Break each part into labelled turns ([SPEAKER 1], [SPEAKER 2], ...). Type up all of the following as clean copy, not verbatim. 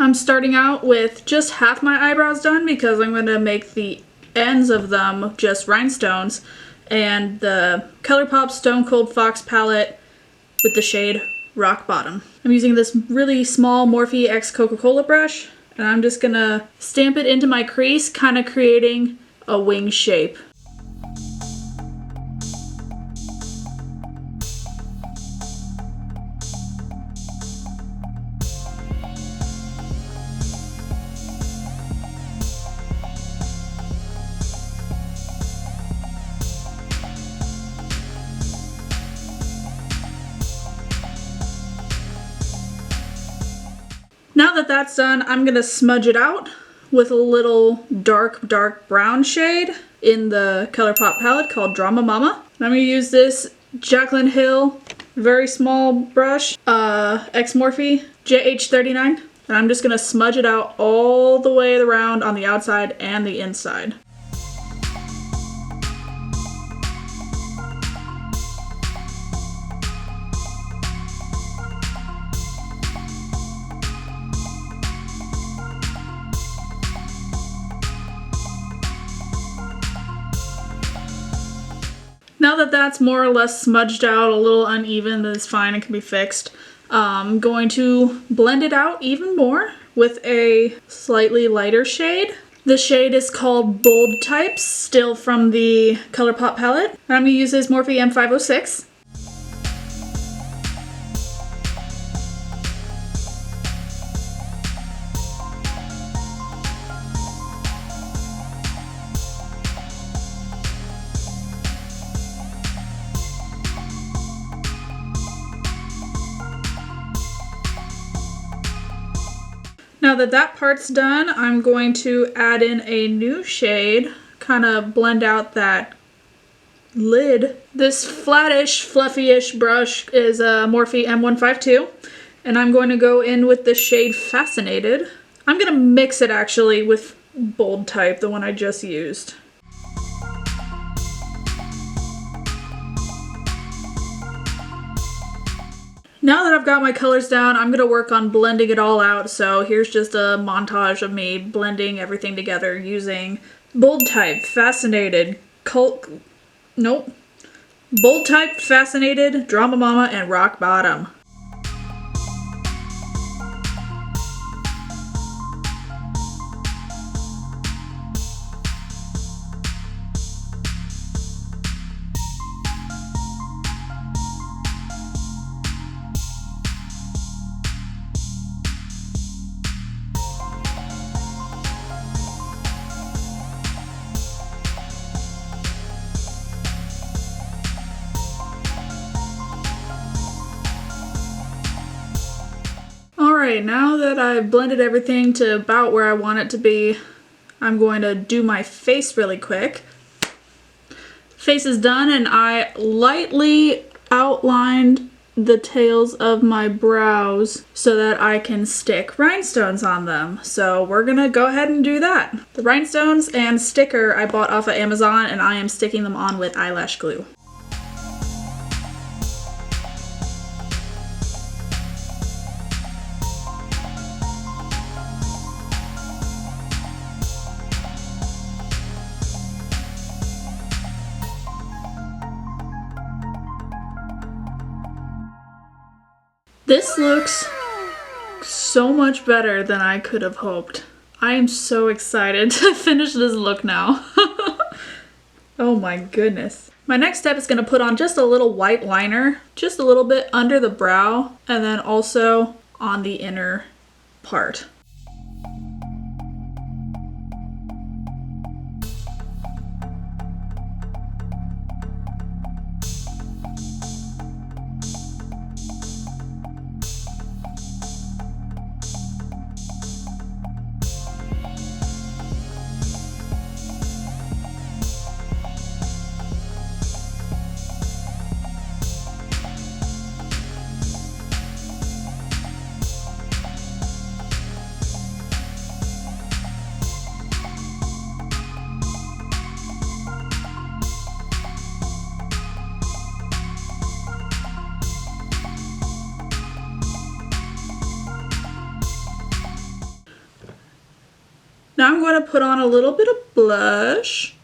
[SPEAKER 1] I'm starting out with just half my eyebrows done because I'm going to make the ends of them just rhinestones, and the ColourPop Stone Cold Fox palette with the shade Rock Bottom. I'm using this really small Morphe X Coca-Cola brush, and I'm just gonna stamp it into my crease, kind of creating a wing shape. Now that that's done, I'm gonna smudge it out with a little dark brown shade in the ColourPop palette called Drama Mama. And I'm gonna use this Jaclyn Hill very small brush, X Morphe JH39. And I'm just gonna smudge it out all the way around on the outside and the inside. Now that that's more or less smudged out, a little uneven, that's fine, it can be fixed. I'm going to blend it out even more with a slightly lighter shade. The shade is called Bold Types, still from the ColourPop palette. And I'm going to use this Morphe M506. Now that that part's done, I'm going to add in a new shade, kind of blend out that lid. This flattish, fluffy-ish brush is a Morphe M152, and I'm going to go in with the shade Fascinated. I'm going to mix it actually with Bold Type, the one I just used. Now that I've got my colors down, I'm going to work on blending it all out. So here's just a montage of me blending everything together using Bold Type, Fascinated, Bold Type, Fascinated, Drama Mama, and Rock Bottom. Alright, now that I've blended everything to about where I want it to be, I'm going to do my face really quick. Face is done, and I lightly outlined the tails of my brows so that I can stick rhinestones on them. So we're gonna go ahead and do that. The rhinestones and sticker I bought off of Amazon, and I am sticking them on with eyelash glue. This looks so much better than I could have hoped. I am so excited to finish this look now. Oh my goodness. My next step is going to put on just a little white liner, just a little bit under the brow, and then also on the inner part. Now I'm going to put on a little bit of blush.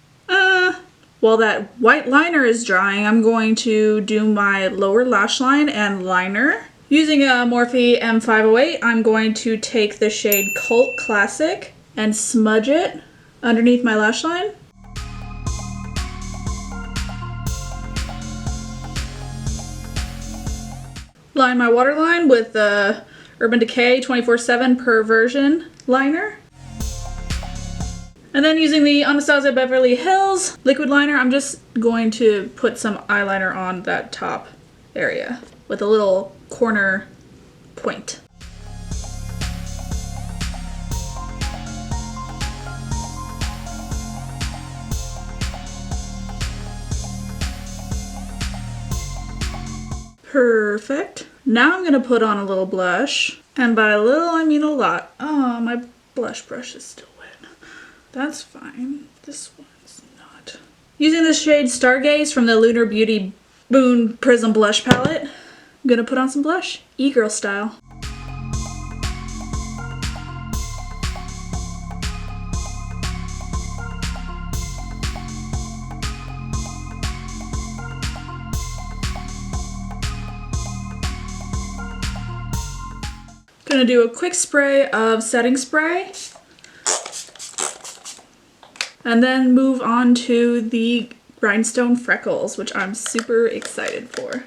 [SPEAKER 1] While that white liner is drying, I'm going to do my lower lash line and liner. Using a Morphe M508, I'm going to take the shade Cult Classic and smudge it underneath my lash line. Line my waterline with the Urban Decay 24/7 Perversion liner. And then using the Anastasia Beverly Hills liquid liner, I'm just going to put some eyeliner on that top area with a little corner point. Perfect. Now I'm gonna put on a little blush. And by a little, I mean a lot. Oh, my blush brush is still wet. That's fine. This one's not. Using the shade Stargaze from the Lunar Beauty Moon Prism Blush Palette, I'm gonna put on some blush, e-girl style. Gonna do a quick spray of setting spray. And then move on to the Rhinestone Freckles, which I'm super excited for.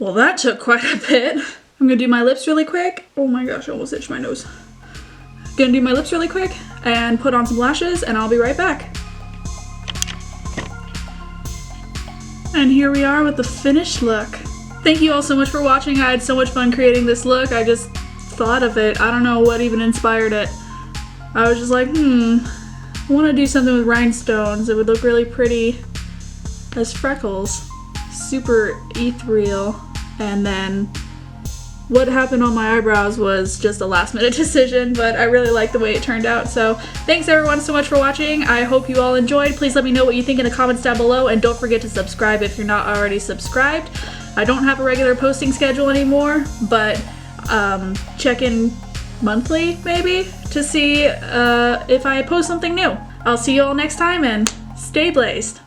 [SPEAKER 1] Well, that took quite a bit. I'm gonna do my lips really quick. Oh my gosh, I almost itched my nose. Gonna do my lips really quick and put on some lashes, and I'll be right back. And here we are with the finished look. Thank you all so much for watching. I had so much fun creating this look. I just thought of it. I don't know what even inspired it. I was just like, I want to do something with rhinestones. It would look really pretty as Freckles. Super ethereal. And then what happened on my eyebrows was just a last minute decision, but I really like the way it turned out. So thanks everyone so much for watching. I hope you all enjoyed. Please let me know what you think in the comments down below, and don't forget to subscribe if you're not already subscribed. I don't have a regular posting schedule anymore, but check in monthly maybe to see if I post something new. I'll see you all next time, and stay blazed.